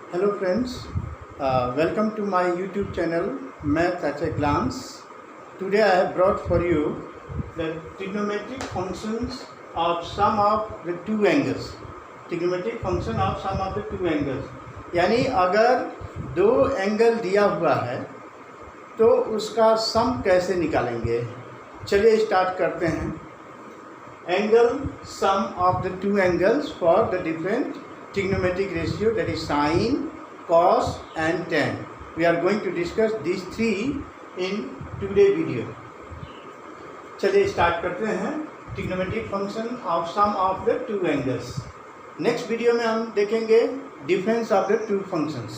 Hello friends, welcome to my YouTube channel Math at a Glance. Today I have brought for you the trigonometric functions of sum of the two angles. Trigonometric function of sum of the two angles. यानी अगर दो angle दिया हुआ है तो उसका सम कैसे निकालेंगे। चलिए स्टार्ट करते हैं। Angle sum of the two angles for the different trigonometric ratio, that is sine, cos and tan. We are going to discuss these three in today's video. चलिए स्टार्ट करते हैं trigonometric function of sum of the two angles. Next video में हम देखेंगे difference of the two functions.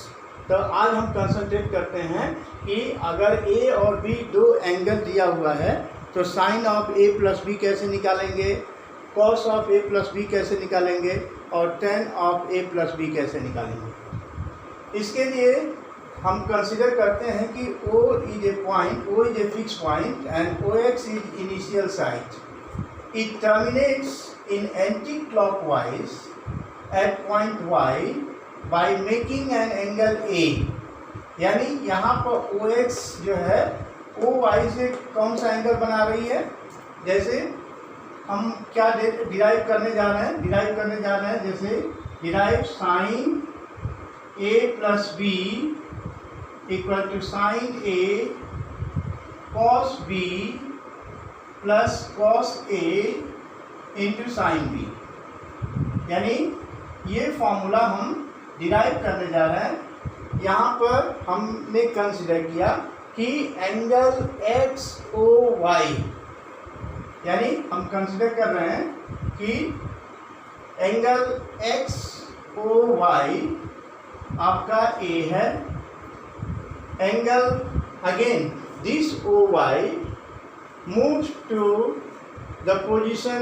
तो आज हम concentrate करते हैं कि अगर a और b दो एंगल दिया हुआ है तो sine of a plus B कैसे निकालेंगे, cos of a plus B कैसे निकालेंगे और tan of a plus B कैसे निकालेंगे। इसके लिए हम कंसिडर करते हैं कि O is a point, O is a fix point and OX is initial side. It terminates in anticlockwise at point Y by making an angle A। यानी यहाँ पर OX जो है OY से कौन सा एंगल बना रही है। जैसे हम क्या डिराइव करने जा रहे हैं, जैसे derive sine A plus B equal to sine A cos B plus cos A into sine B। यानी ये फॉर्मूला हम डिराइव करने जा रहे हैं। यहाँ पर हमने कंसिडर किया कि एंगल एक्स ओ वाई, यानी हम कंसिडर कर रहे हैं कि एंगल एक्स ओ वाई आपका ए है। Angle again this O Y moves to the position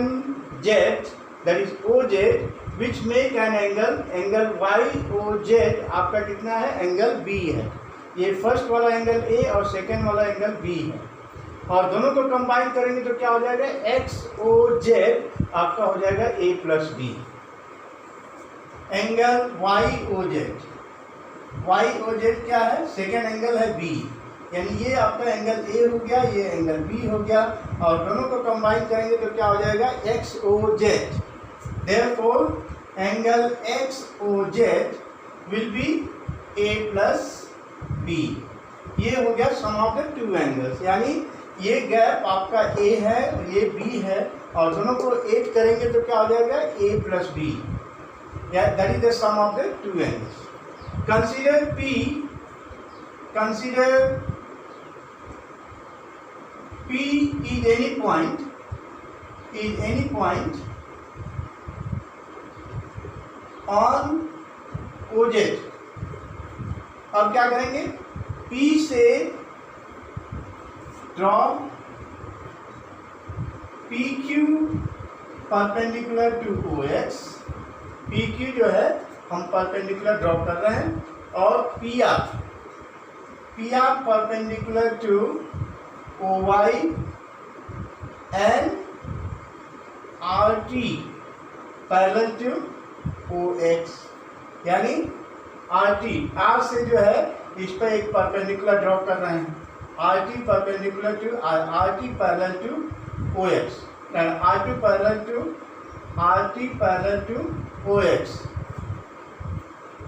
Z, that is O Z, which make an angle Y O Z आपका कितना है, एंगल बी है। ये फर्स्ट वाला एंगल ए और सेकेंड वाला एंगल बी है और दोनों को कंबाइन करेंगे तो क्या हो जाएगा, एक्स ओ जेड आपका हो जाएगा A plus B. Angle Y O Z क्या है, सेकेंड एंगल है बी, यानी ये आपका एंगल ए हो गया, ये एंगल बी हो गया और दोनों को कंबाइन करेंगे तो क्या हो जाएगा, X O Z. Therefore angle X O Z will be A plus B. ये हो गया sum of the two angles, यानी ये गैप आपका ए है और ये बी है और दोनों को ऐड करेंगे तो क्या हो जाएगा, A plus B. That is the sum of the two angles. Consider P is any point on OZ। अब क्या करेंगे, P से draw PQ perpendicular to OX। PQ जो है हम परपेंडिकुलर ड्रॉ कर रहे हैं और PR perpendicular to OY and RT parallel to OX। यानी R से जो है इस पर एक परपेंडिकुलर ड्रॉ कर रहे हैं, RT perpendicular to RT parallel to OX and RT parallel to OX।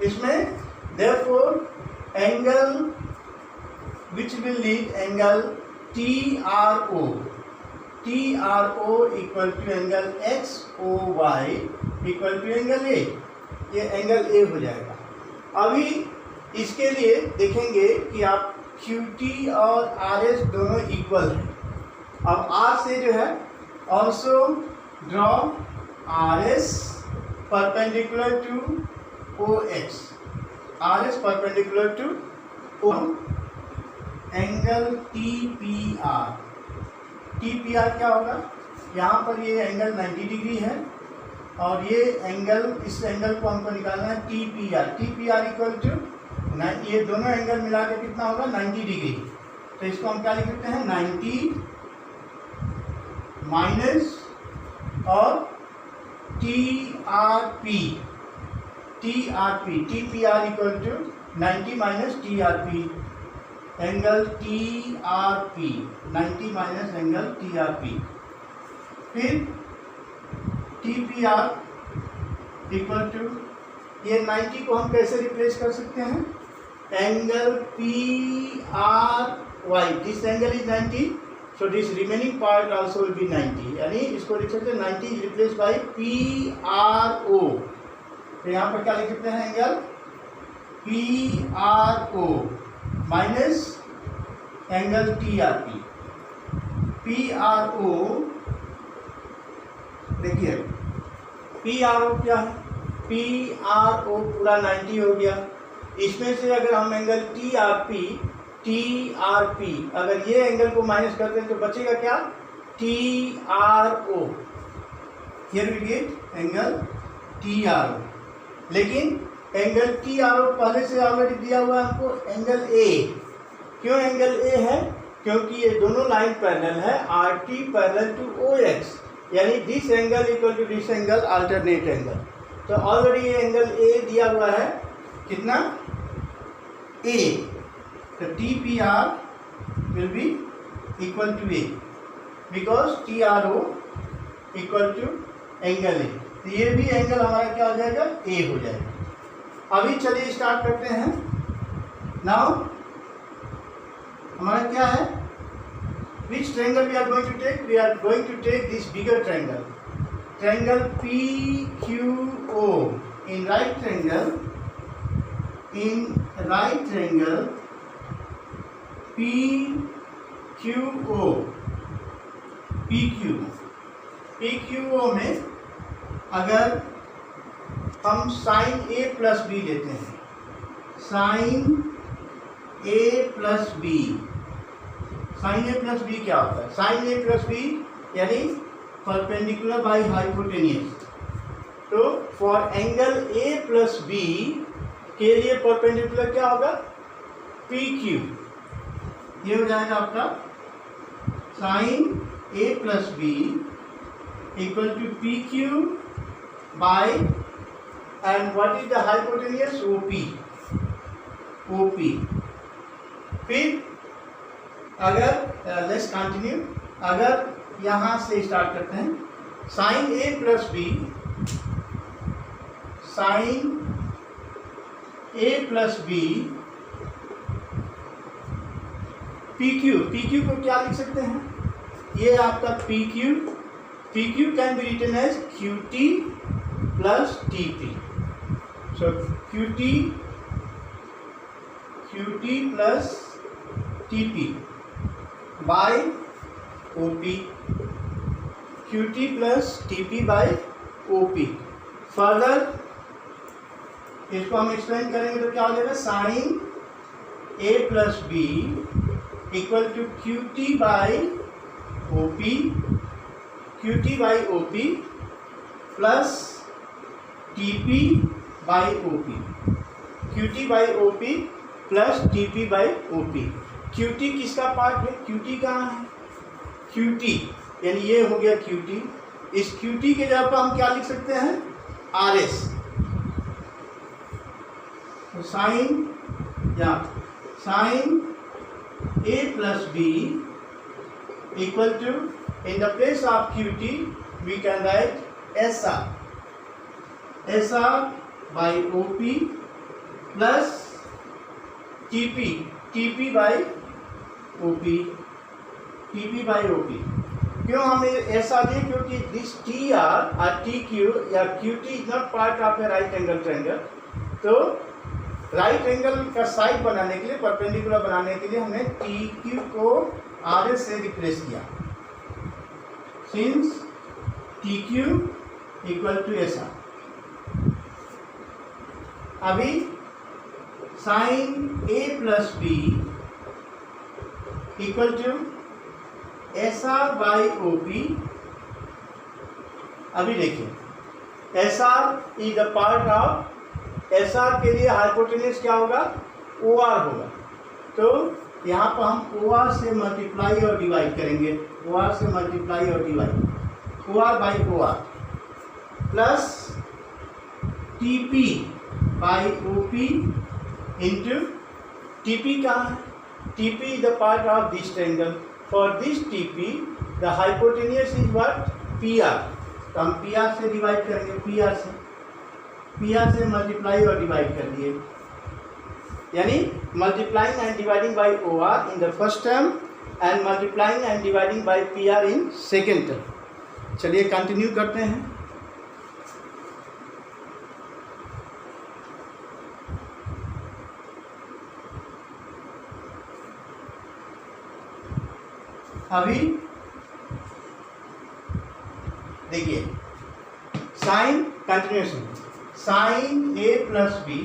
इसमें therefore angle which will lead angle TRO equal to angle XOY equal to angle A। ये एंगल A हो जाएगा। अभी इसके लिए देखेंगे कि आप QT और RS दोनों इक्वल हैं। अब R से जो है also draw RS perpendicular to OX, RS perpendicular to angle TPR क्या होगा, यहाँ पर ये एंगल 90 डिग्री है और ये एंगल, इस एंगल को हमको निकालना है TPR इक्वल टू, ये दोनों एंगल मिला के कितना होगा, 90 डिग्री। तो इसको हम क्या लिख सकते हैं, 90 माइनस और TRP TRP, TPR equal to 90 minus TRP, angle TRP, 90 minus angle TRP। फिर TPR इक्वल टू, ये 90 को हम कैसे रिप्लेस कर सकते हैं, angle PRY, this angle is 90, so this remaining part also will be 90, यानी इसको लिख सकते हैं 90 इज रिप्लेस बाय PRO। तो यहाँ पर क्या लिख सकते हैं, angle PRO minus angle TRP। PRO देखिए, PRO क्या है, PRO पूरा 90 हो गया। इसमें से अगर हम एंगल TRP अगर ये एंगल को माइनस करते हैं तो बचेगा क्या, TRO। Here we get angle TRO। लेकिन एंगल TRO पहले से ऑलरेडी दिया हुआ है हमको एंगल A। क्यों एंगल A है, क्योंकि ये दोनों लाइन पैरेलल है, RT पैरेलल टू OX, यानी this angle equal to this angle, alternate angle. तो ऑलरेडी ये एंगल A दिया हुआ है, कितना, A। तो TPR will be equal to A because TRO equal to angle A। तो ये भी एंगल हमारा क्या हो जाएगा, A हो जाएगा। अभी चलिए स्टार्ट करते हैं। नाउ हमारा क्या है, which triangle we are going to take? We are going to take this bigger triangle, triangle PQO. In right triangle PQO में अगर हम साइन A प्लस बी लेते हैं, sine A plus B, sine A plus B क्या होता है, sine A plus B यानी perpendicular by hypotenuse. तो for angle A plus B के लिए परपेंडिकुलर क्या होगा, PQ। ये हो जाएगा आपका sine A plus B equal to PQ by, and what is the hypotenuse, OP। फिर अगर लेट्स कंटिन्यू, अगर यहाँ से स्टार्ट करते हैं, sine A plus B, sine A plus B PQ को क्या लिख सकते हैं, ये आपका PQ can be written as QT plus TP। So QT plus TP by OP, QT plus TP by OP। Further इसको हम एक्सप्लेन करेंगे तो क्या हो जाएगा, sine A plus B equal to QT by OP plus TP by OP, QT by OP plus TP by OP। QT किसका part है, QT कहाँ है, QT यानी ये हो गया QT। इस QT के जगह पर हम क्या लिख सकते हैं, RS। तो sine A plus B equal to, in the place of QT we can write SR by OP plus TP by OP। क्यों हमें ऐसा दिए, क्योंकि दिस TR और TQ या QT is not part of a right angle triangle. तो right angle का side बनाने के लिए, परपेंडिकुलर बनाने के लिए हमने TQ को RS से रिप्लेस किया, since TQ equal to SR। अभी sine A plus B equal to SR by OP। अभी देखिए SR is the part of, SR के लिए हाइपोटेन्यूज क्या होगा, OR होगा। तो यहाँ पर हम OR से मल्टीप्लाई और डिवाइड करेंगे, OR से मल्टीप्लाई और divide, OR by OR plus TP by O P into T P कहाँ है? T P is the part of this triangle. For this T P the hypotenuse is what? P R. तो हम P R से divide करेंगे. P R से multiply और divide कर दिए, यानी multiplying and dividing by O R in the first term and multiplying and dividing by P R in second term. चलिए कंटिन्यू करते हैं. अभी देखिए sine continuation. Sine A plus B,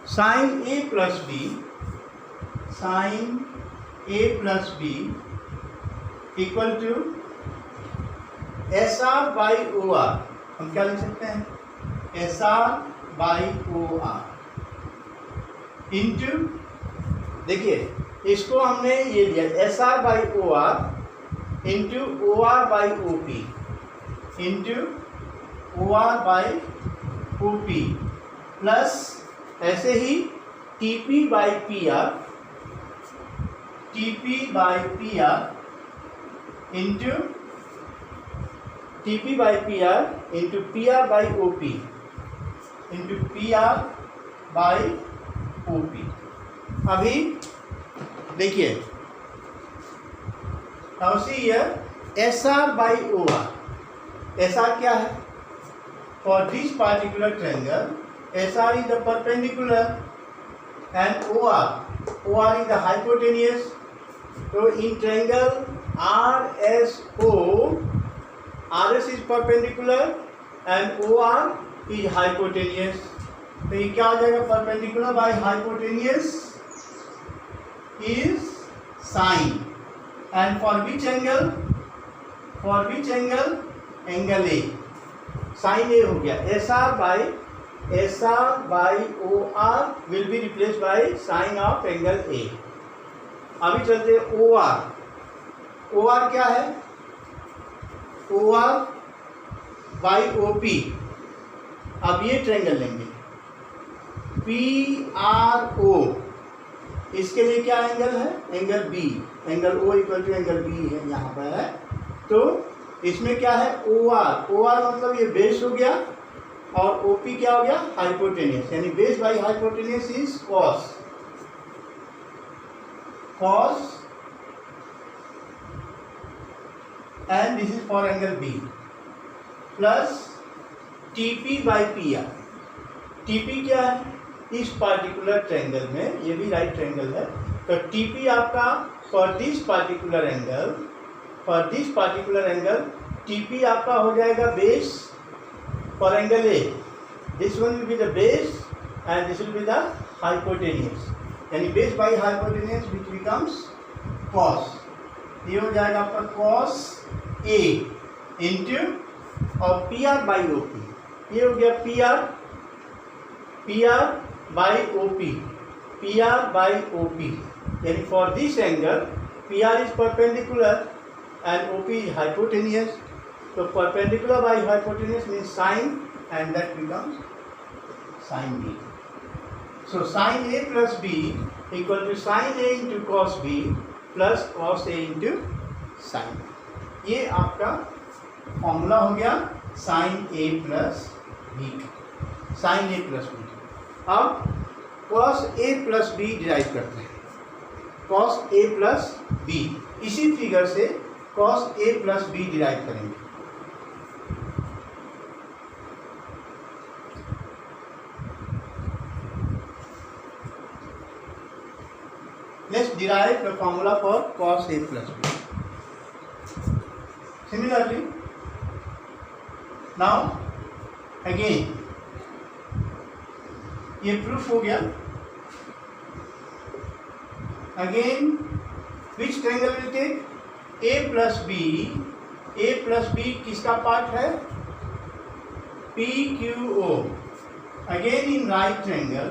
sine A plus B, sine A plus B equal to S R by O R. हम क्या लिख सकते हैं? S R by O R into, देखिए इसको हमने ये लिया S R by O R into O R by O P into O R by O P plus ऐसे ही T P by P R, T P by P R into T P by P R into P R by O P into P R by O P. अभी देखिए now see here S R by O R. S R क्या है? For this particular triangle S R is the perpendicular and O R is the hypotenuse. तो in triangle R S O, R S is perpendicular and O R is hypotenuse. तो ये क्या हो जाएगा? Perpendicular by hypotenuse is sine. And for which angle? For which angle? Angle A. Sine A हो गया. SR by OR will be replaced by sine of angle A. अभी चलते हैं OR. OR क्या है? OR by OP. अब ये triangle लेंगे PRO. इसके लिए क्या एंगल है? Angle B. Angle O equal to angle B है यहाँ पर है. तो इसमें क्या है? O R. ओ आर मतलब ये बेस हो गया और ओ पी क्या हो गया? हाइपोटेनियस. यानी base by hypotenuse is cos. Cos and this is for angle B plus T P by P R. T P क्या है? इस पार्टिकुलर ट्रायंगल में, ये भी राइट ट्रायंगल है, तो टी पी आपका for this particular angle T P आपका हो जाएगा base for angle A. This one will be the base and this will be the hypotenuse. यानी base by hypotenuse which becomes cos. ये हो जाएगा आपका कॉस ए इंटू और P R by O P. ये हो गया P R by O P. P R by O P. यानी for this angle P R is perpendicular and O P is hypotenuse. तो perpendicular by hypotenuse means sine and that becomes sine B. So sine A plus B equal to sine A into cos B plus cos A into sine. ये आपका formula हो गया sine A plus B का. Sine A plus B. अब cos A plus B derive करते हैं. Cos A plus B, इसी figure से cos A plus B derive करेंगे. Let's derive the formula for cos A plus B. Similarly now again ये proof हो गया. Again which triangle will take? A plus B. A plus B किसका part है? P Q O. Again in right triangle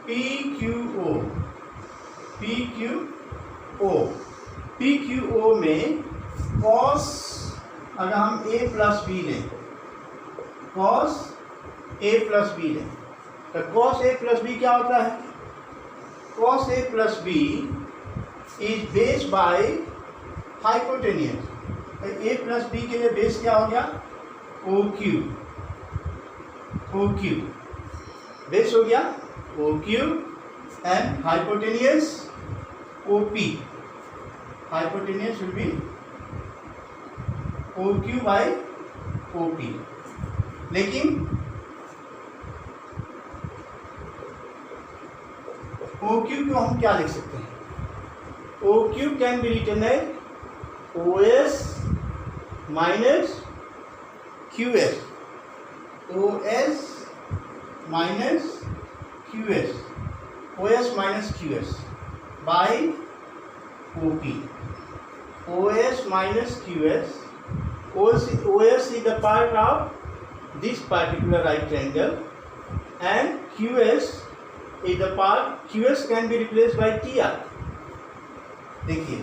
P Q O P Q O. P Q O में cos, अगर हम A plus B लें, cos A plus B लें, तो cos A plus B क्या होता है? Cos A plus B is base by hypotenuse. तो ए प्लस बी के लिए बेस क्या हो गया? O Q. O Q base हो गया O Q and hypotenuse O P. Hypotenuse will be O Q by O P. लेकिन O Q को हम क्या लिख सकते हैं? O Q can be written as O S minus Q S. O S minus Q S, O S minus Q S by O P. O S minus Q S, O S is the part of this particular right triangle and QS is the part, QS can be replaced by TR. देखिए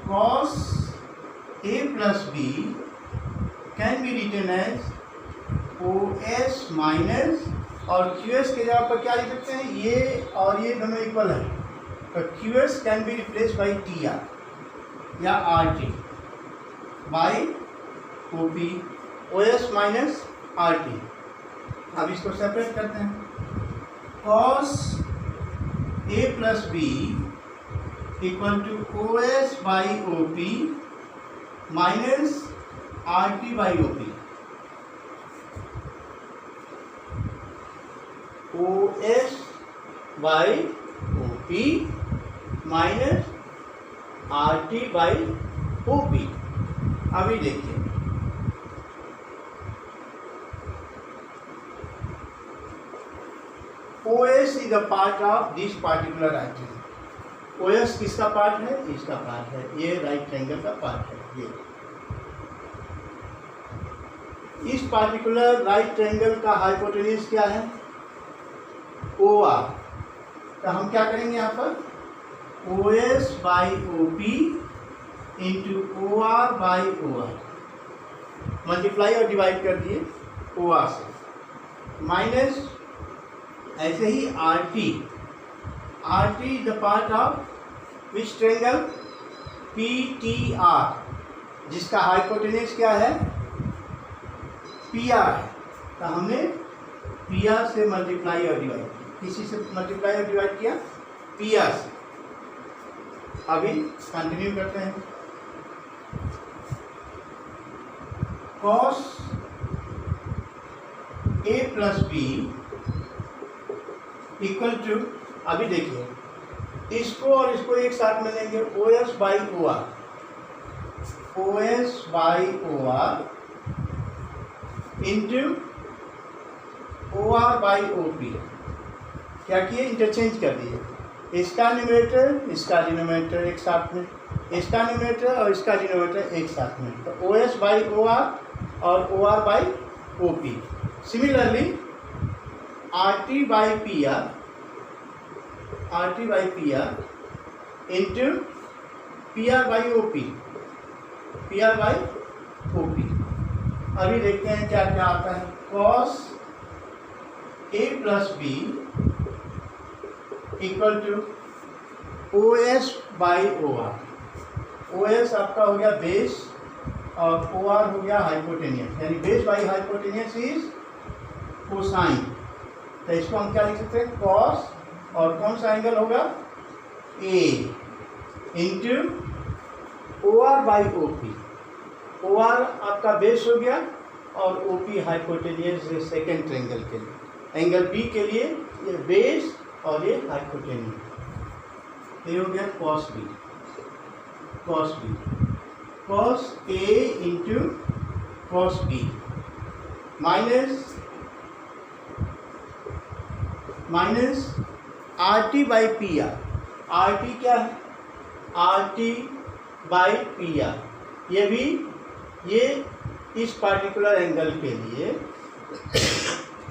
cos A plus B can be written as OS minus, और QS के जगह पर क्या लिख सकते हैं? ये और ये दोनों इक्वल है, तो QS can be replaced by TR या RT by OP, OS minus RT। अब इसको सेपरेट करते हैं। cos A plus B equal to OS by OP minus RT by OP। OS by OP minus RT by OP। अभी देखिए OS is a part of this particular right triangle। OS किसका part है? इसका part है, ये right triangle का part है। ये इस पार्टिकुलर राइट ट्रायंगल का हाइपोटेन्यूज क्या है? OR। तो हम क्या करेंगे यहाँ पर? OS by OP into OR by OR, multiply और डिवाइड कर दिए OR से, माइनस ऐसे ही RT। RT is the part of which triangle? PTR, जिसका हाइपोटेन्यूज क्या है? PR है। तो हमने PR से मल्टीप्लाई और डिवाइड किया। किसी से मल्टीप्लाई और डिवाइड किया? PR से। अभी कंटिन्यू करते हैं। cos A plus B equal to, अभी देखिए इसको और इसको एक साथ में लेंगे, OS by OR, OS by OR into OR by OP। क्या किए? इंटरचेंज कर दिए। इसका न्यूमरेटर इसका डिनोमिनेटर एक साथ में, इसका न्यूमरेटर और इसका डिनोमिनेटर एक साथ में, तो OS बाई OR और OR by OP। Similarly RT by PR, RT by PR into PR by OP, PR by OP। अभी देखते हैं क्या क्या आता है। cos A plus B equal to OS by OR। OS आपका हो गया बेस और OR हो गया हाइपोटेनियस, यानी base by hypotenuse is cosine. तो इसको हम क्या लिख सकते हैं? cos, और कौन सा एंगल होगा? A into OR by OP। OR आपका बेस हो गया और OP हाइपोटेनियस सेकेंड ट्रायंगल के लिए। एंगल B के लिए ये बेस और ये हाइपोटेनियस। ये हो गया cos B। cos B cos A into cos B minus RT by PR। RT क्या है? RT by PR। ये भी ये इस पार्टिकुलर एंगल के लिए,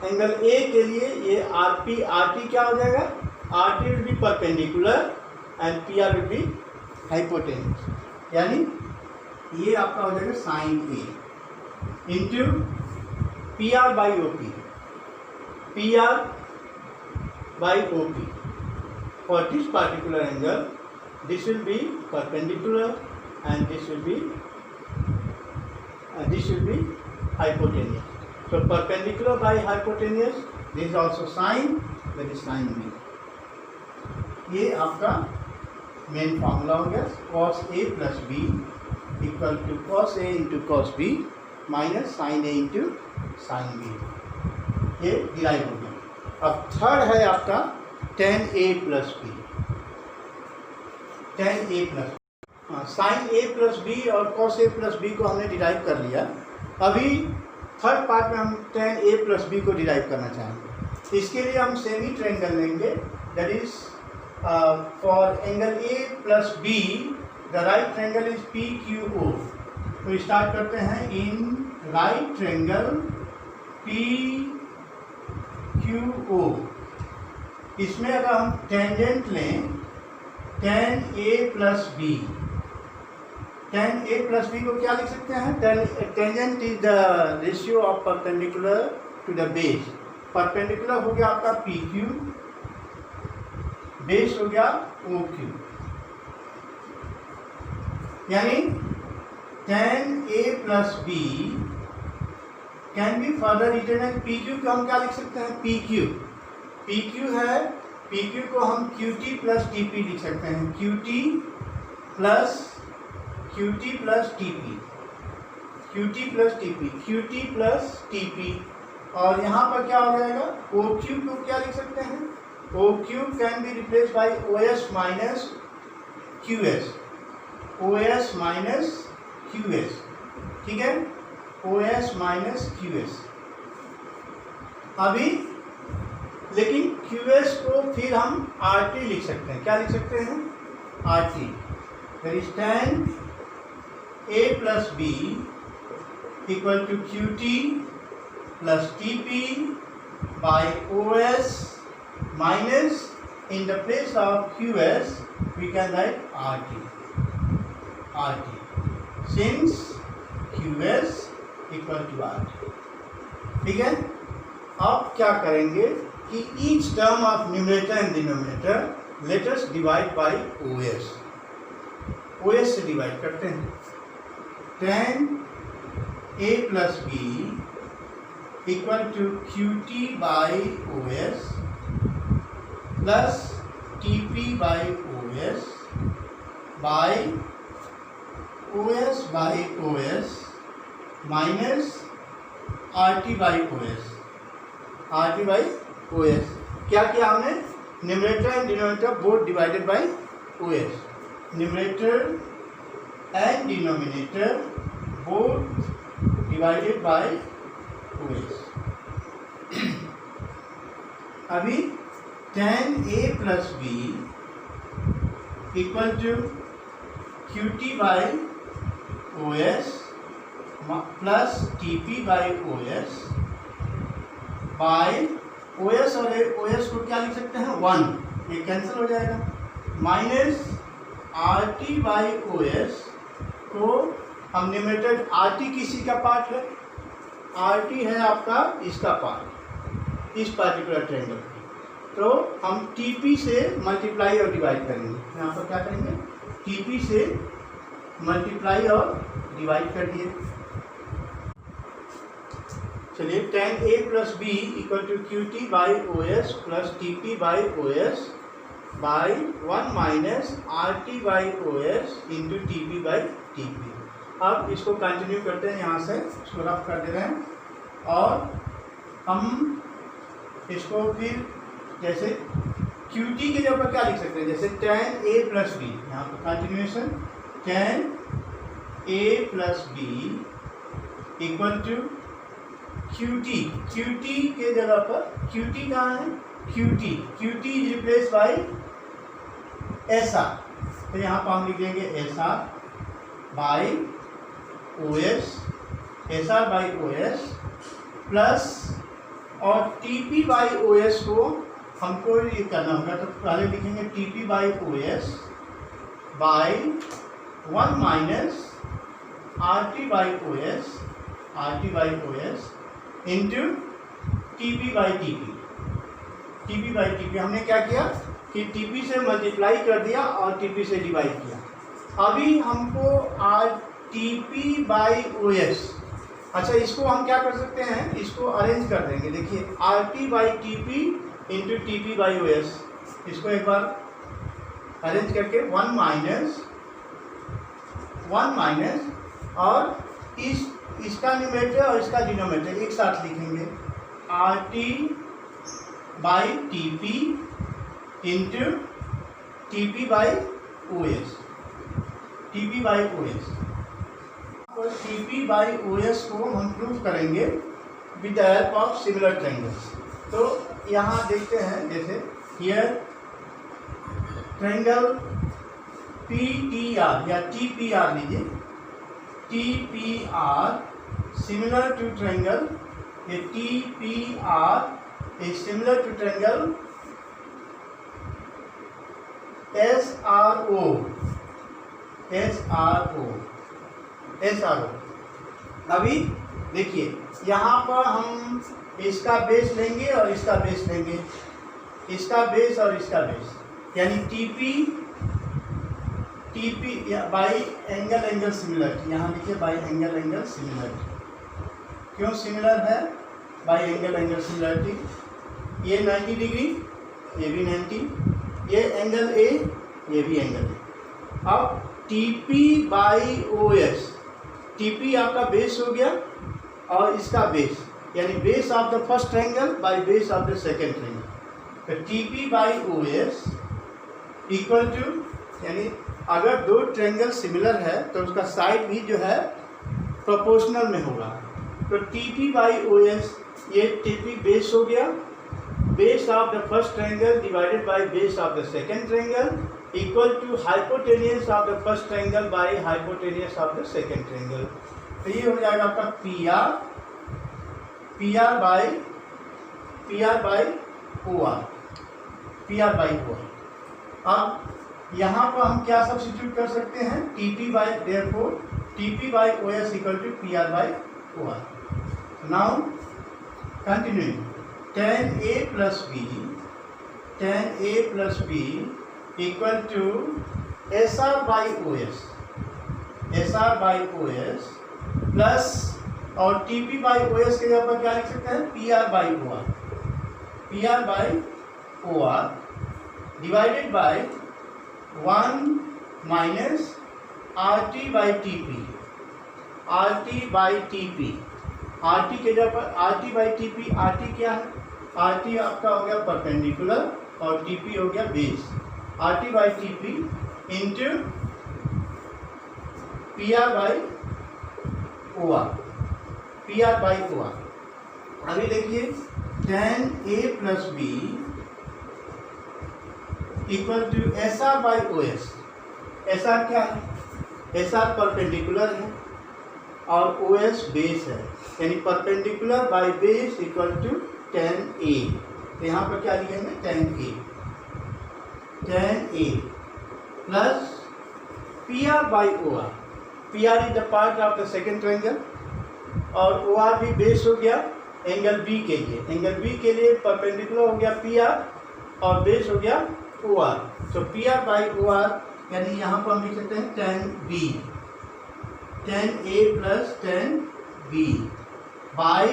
एंगल A के लिए ये RT क्या हो जाएगा? RT will be perpendicular and P R will be hypotenuse, यानी ये आपका हो जाएगा sine A into P R by O P, P R by O P for this particular angle, this will be perpendicular and this will be hypotenuse. So perpendicular by hypotenuse, this is also sine, that is sin B. ये आपका main formula हो गया, cos A plus B equal to cos A into cos B minus sin A into sin B, ये derive हो गया। अब third है आपका tan A plus B, tan A प्लस साइन ए प्लस बी और कॉस ए प्लस बी को हमने डिराइव कर लिया। अभी थर्ड पार्ट में हम tan A प्लस बी को डिराइव करना चाहेंगे। इसके लिए हम सेमी ट्रायंगल लेंगे, that is for angle A plus B the right triangle is P Q O. तो स्टार्ट करते हैं, in right triangle P Q O, इसमें अगर हम टेंजेंट लें tan A plus B, tan A plus B को क्या लिख सकते हैं, tangent is the ratio of perpendicular to the base. Perpendicular हो गया आपका पी क्यू, बेस हो गया ओ क्यू, यानी tan A plus B can be further written as P Q को हम क्या लिख सकते हैं, पी क्यू, पी क्यू है, पी क्यू को हम Q T plus T P लिख सकते हैं, Q T plus T P, Q T plus T P, Q T plus T P. और यहाँ पर क्या हो जाएगा, ओ क्यू को क्या लिख सकते हैं, O Q can be replace by O S minus Q S, O S minus Q S, ठीक है, O S minus Q S. अभी लेकिन QS को फिर हम RT लिख सकते हैं, क्या लिख सकते हैं, RT, that is tan A plus B equal to QT plus TP by OS minus in the place of QS we can write RT, since QS equal to RT, ठीक है। अब क्या करेंगे कि each term of numerator and denominator let us divide by OS, OS से divide करते हैं, tan A plus B equal to QT by OS plus TP by OS by OS minus RT by OS, क्या किया हमने, numerator and denominator both divided by OS, numerator and denominator both divided by OS। अभी tan A plus B equal to QT by OS plus TP by OS by OS, और OS को क्या लिख सकते हैं, 1, ये कैंसिल हो जाएगा, माइनस RT बाई OS को हम न्यूमरेटर, RT किसी का पार्ट है, RT है आपका इसका पार्ट, इस पार्टिकुलर ट्रायंगल की, तो हम TP से मल्टीप्लाई और डिवाइड करेंगे, यहाँ पर क्या करेंगे, TP से मल्टीप्लाई और डिवाइड कर दिए। चलिए tan A plus B equal to QT by OS plus TP by OS by 1 minus RT by OS into TP by TP। अब इसको कंटिन्यू करते हैं, यहाँ से इसको रफ कर दे रहे हैं, और हम इसको फिर जैसे QT के जगह पर क्या लिख सकते हैं, जैसे tan A प्लस बी, यहाँ पर continuation, tan A plus B equal to QT, QT के जगह पर QT कहाँ है, QT is replace by SR, तो यहाँ पर हम लिख देंगे SR by OS, SR by OS plus, और TP बाई OS को हमको ये करना होगा, तो पहले लिखेंगे T P by O S by 1 minus R T by O S into T P by T P. हमने क्या किया कि टी पी से मल्टीप्लाई कर दिया और टी पी से डिवाइड किया। अभी हमको R T P by O S, अच्छा इसको हम क्या कर सकते हैं, इसको अरेंज कर देंगे। देखिए R T by T P into T P by O S, इसको एक बार अरेंज करके 1 माइनस और इसका न्यूमरेटर और इसका डिनोमिनेटर एक साथ लिखेंगे, R T by T P into T P by O S. T P by O S को हम प्रूव करेंगे with the help of similar triangles. तो यहाँ देखते हैं, जैसे here triangle P T R या टी पी आर लीजिए, T P R similar to triangle, ये T P R is similar to triangle S R O. अभी देखिए यहाँ पर हम इसका बेस लेंगे और इसका बेस लेंगे, इसका बेस और इसका बेस, यानी T P by angle similarity. यहाँ लिखिए बाई एंगल सिमिलरिटी। क्यों सिमिलर है? By angle similarity. ये 90 डिग्री, ये भी 90, ये एंगल ए, ये भी एंगल ए। अब T P by O S, T P आपका बेस हो गया और इसका बेस, यानी base of the first triangle by base of the second triangle. तो T P by O S equal to, यानी अगर दो ट्रायंगल सिमिलर है तो उसका साइड भी जो है प्रोपोर्शनल में होगा। तो T P by O S, ये टी पी बेस हो गया, base of the first triangle divided by base of the second triangle equal to hypotenuse of the first triangle by hypotenuse of the second triangle. तो ये हो जाएगा आपका P R by O R. अब यहाँ पर हम क्या सब्स्टिट्यूट कर सकते हैं, T P by, therefore T P by O S equal to P R by O R. Now continuing, tan A plus B equal to SR by O S plus, और T P by O S के जगह पर क्या लिख सकते हैं, P R by O R divided by 1 minus R T by T P. R T के जगह पर R T by T P, R T क्या है, आर टी आपका हो गया परपेंडिकुलर और टी पी हो गया base. R T by T P into P R by O R. अभी देखिए tan A plus B equal to S R by O S. S R क्या है, एस आर परपेंडिकुलर है और O S base है, यानी perpendicular by base equal to tan A। तो यहाँ पर क्या लिखेंगे, tan A plus P R by O R. P R is the part of the second triangle और ओ आर भी बेस हो गया एंगल बी के लिए। एंगल बी के लिए परपेंडिकुलर हो गया पी आर और बेस हो गया ओ आर। तो P R by O R, यानी यहाँ पर हम लिख सकते हैं tan A plus tan B by,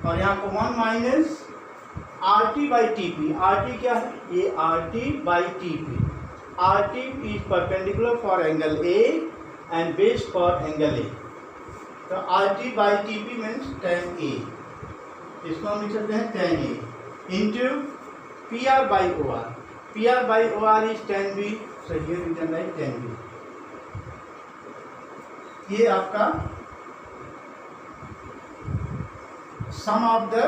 और यहाँ को 1 minus R T by T P. R T क्या है, ये R T by T P. R T is perpendicular for angle A and base for angle A. तो R T by T P means tan A, इसको हम लिख सकते हैं tan A into P R by O R. P R by O R is tan B, so here we can write tan B। ये आपका sum of the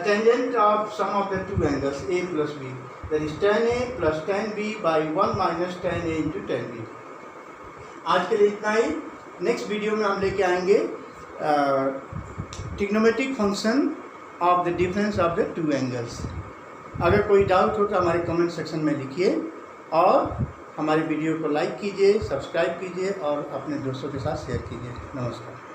tangent of sum of the two angles A plus B, that is tan A plus tan B by 1 minus tan A into tan B। आज के लिए इतना ही। Next video में हम लेके आएंगे trigonometric function of the difference of the two angles. अगर कोई डाउट हो तो हमारे कमेंट सेक्शन में लिखिए और हमारी वीडियो को लाइक कीजिए, सब्सक्राइब कीजिए और अपने दोस्तों के साथ शेयर कीजिए। नमस्कार।